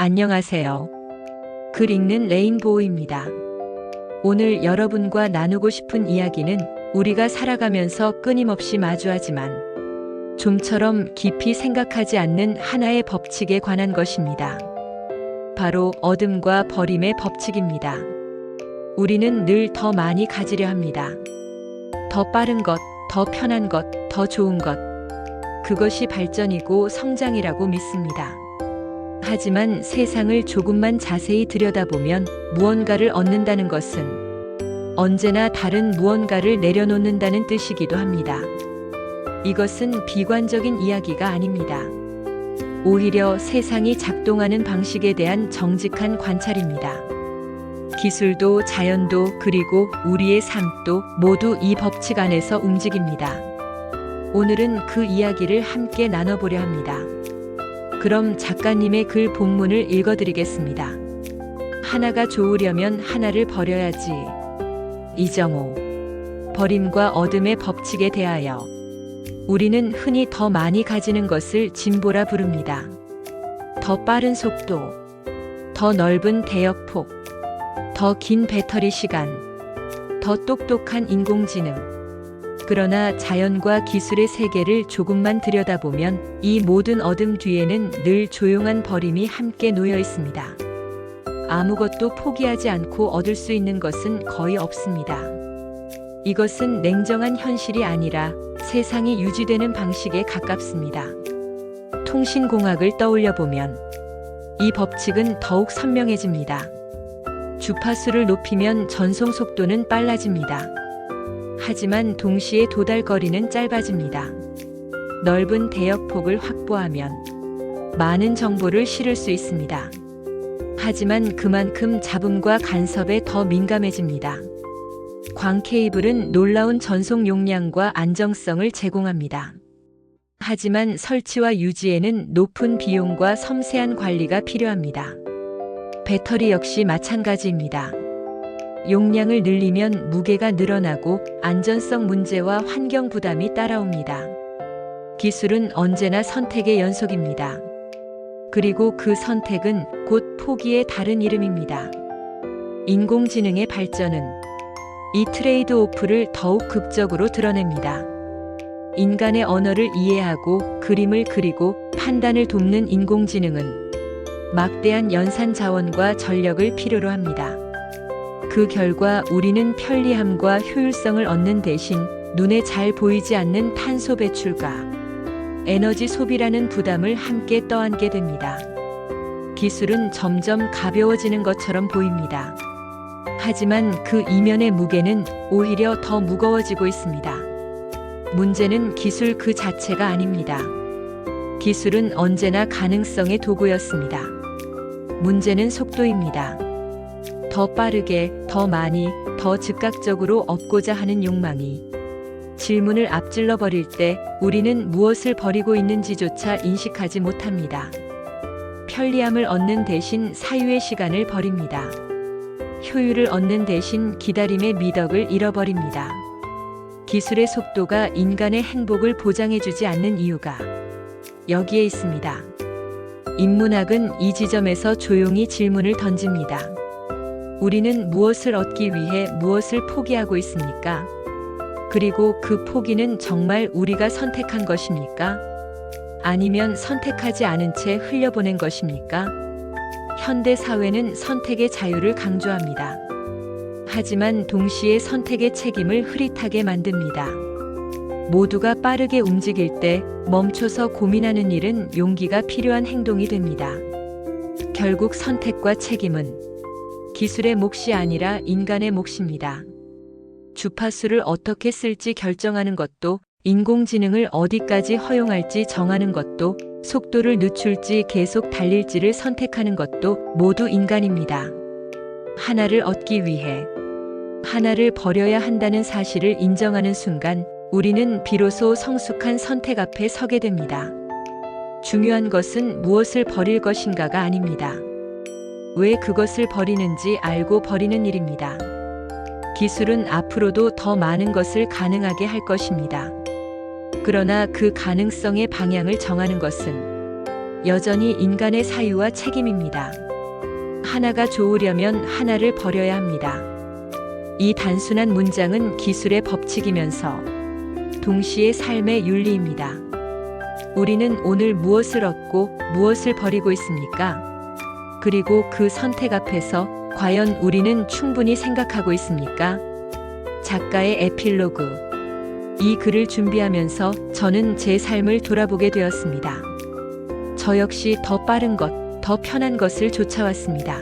안녕하세요. 글 읽는 레인보우입니다. 오늘 여러분과 나누고 싶은 이야기는 우리가 살아가면서 끊임없이 마주하지만 좀처럼 깊이 생각하지 않는 하나의 법칙에 관한 것입니다. 바로 얻음과 버림의 법칙입니다. 우리는 늘 더 많이 가지려 합니다. 더 빠른 것, 더 편한 것, 더 좋은 것. 그것이 발전이고 성장이라고 믿습니다. 하지만 세상을 조금만 자세히 들여다보면 무언가를 얻는다는 것은 언제나 다른 무언가를 내려놓는다는 뜻이기도 합니다. 이것은 비관적인 이야기가 아닙니다. 오히려 세상이 작동하는 방식에 대한 정직한 관찰입니다. 기술도 자연도 그리고 우리의 삶도 모두 이 법칙 안에서 움직입니다. 오늘은 그 이야기를 함께 나눠보려 합니다. 그럼 작가님의 글 본문을 읽어드리겠습니다. 하나가 좋으려면 하나를 버려야지. 이정호. 버림과 얻음의 법칙에 대하여. 우리는 흔히 더 많이 가지는 것을 진보라 부릅니다. 더 빠른 속도, 더 넓은 대역폭, 더 긴 배터리 시간, 더 똑똑한 인공지능. 그러나 자연과 기술의 세계를 조금만 들여다보면 이 모든 얻음 뒤에는 늘 조용한 버림이 함께 놓여 있습니다. 아무것도 포기하지 않고 얻을 수 있는 것은 거의 없습니다. 이것은 냉정한 현실이 아니라 세상이 유지되는 방식에 가깝습니다. 통신공학을 떠올려 보면 이 법칙은 더욱 선명해집니다. 주파수를 높이면 전송 속도는 빨라집니다. 하지만 동시에 도달거리는 짧아집니다. 넓은 대역폭을 확보하면 많은 정보를 실을 수 있습니다. 하지만 그만큼 잡음과 간섭에 더 민감해집니다. 광 케이블은 놀라운 전송 용량과 안정성을 제공합니다. 하지만 설치와 유지에는 높은 비용과 섬세한 관리가 필요합니다. 배터리 역시 마찬가지입니다. 용량을 늘리면 무게가 늘어나고 안전성 문제와 환경 부담이 따라옵니다. 기술은 언제나 선택의 연속입니다. 그리고 그 선택은 곧 포기의 다른 이름입니다. 인공지능의 발전은 이 트레이드 오프를 더욱 극적으로 드러냅니다. 인간의 언어를 이해하고 그림을 그리고 판단을 돕는 인공지능은 막대한 연산 자원과 전력을 필요로 합니다. 그 결과 우리는 편리함과 효율성을 얻는 대신 눈에 잘 보이지 않는 탄소 배출과 에너지 소비라는 부담을 함께 떠안게 됩니다. 기술은 점점 가벼워지는 것처럼 보입니다. 하지만 그 이면의 무게는 오히려 더 무거워지고 있습니다. 문제는 기술 그 자체가 아닙니다. 기술은 언제나 가능성의 도구였습니다. 문제는 속도입니다. 더 빠르게, 더 많이, 더 즉각적으로 얻고자 하는 욕망이 질문을 앞질러 버릴 때 우리는 무엇을 버리고 있는지조차 인식하지 못합니다. 편리함을 얻는 대신 사유의 시간을 버립니다. 효율을 얻는 대신 기다림의 미덕을 잃어버립니다. 기술의 속도가 인간의 행복을 보장해주지 않는 이유가 여기에 있습니다. 인문학은 이 지점에서 조용히 질문을 던집니다. 우리는 무엇을 얻기 위해 무엇을 포기하고 있습니까? 그리고 그 포기는 정말 우리가 선택한 것입니까? 아니면 선택하지 않은 채 흘려보낸 것입니까? 현대 사회는 선택의 자유를 강조합니다. 하지만 동시에 선택의 책임을 흐릿하게 만듭니다. 모두가 빠르게 움직일 때 멈춰서 고민하는 일은 용기가 필요한 행동이 됩니다. 결국 선택과 책임은 기술의 몫이 아니라 인간의 몫입니다. 주파수를 어떻게 쓸지 결정하는 것도, 인공지능을 어디까지 허용할지 정하는 것도, 속도를 늦출지 계속 달릴지를 선택하는 것도 모두 인간입니다. 하나를 얻기 위해 하나를 버려야 한다는 사실을 인정하는 순간 우리는 비로소 성숙한 선택 앞에 서게 됩니다. 중요한 것은 무엇을 버릴 것인가가 아닙니다. 왜 그것을 버리는지 알고 버리는 일입니다. 기술은 앞으로도 더 많은 것을 가능하게 할 것입니다. 그러나 그 가능성의 방향을 정하는 것은 여전히 인간의 사유와 책임입니다. 하나가 좋으려면 하나를 버려야 합니다. 이 단순한 문장은 기술의 법칙이면서 동시에 삶의 윤리입니다. 우리는 오늘 무엇을 얻고 무엇을 버리고 있습니까? 그리고 그 선택 앞에서 과연 우리는 충분히 생각하고 있습니까? 작가의 에필로그. 이 글을 준비하면서 저는 제 삶을 돌아보게 되었습니다. 저 역시 더 빠른 것, 더 편한 것을 쫓아왔습니다.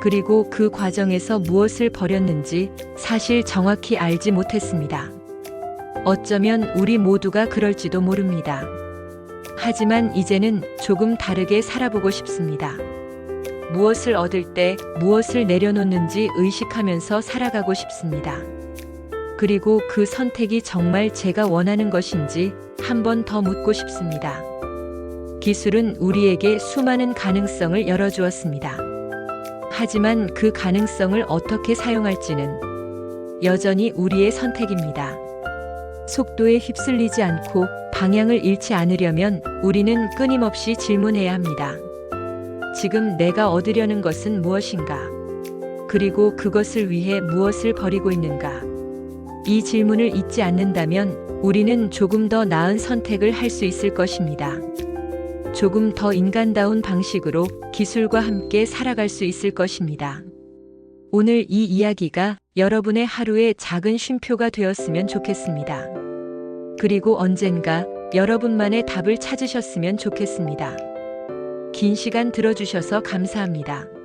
그리고 그 과정에서 무엇을 버렸는지 사실 정확히 알지 못했습니다. 어쩌면 우리 모두가 그럴지도 모릅니다. 하지만 이제는 조금 다르게 살아보고 싶습니다. 무엇을 얻을 때 무엇을 내려놓는지 의식하면서 살아가고 싶습니다. 그리고 그 선택이 정말 제가 원하는 것인지 한 번 더 묻고 싶습니다. 기술은 우리에게 수많은 가능성을 열어주었습니다. 하지만 그 가능성을 어떻게 사용할지는 여전히 우리의 선택입니다. 속도에 휩쓸리지 않고 방향을 잃지 않으려면 우리는 끊임없이 질문해야 합니다. 지금 내가 얻으려는 것은 무엇인가? 그리고 그것을 위해 무엇을 버리고 있는가? 이 질문을 잊지 않는다면 우리는 조금 더 나은 선택을 할 수 있을 것입니다. 조금 더 인간다운 방식으로 기술과 함께 살아갈 수 있을 것입니다. 오늘 이 이야기가 여러분의 하루의 작은 쉼표가 되었으면 좋겠습니다. 그리고 언젠가 여러분만의 답을 찾으셨으면 좋겠습니다. 긴 시간 들어주셔서 감사합니다.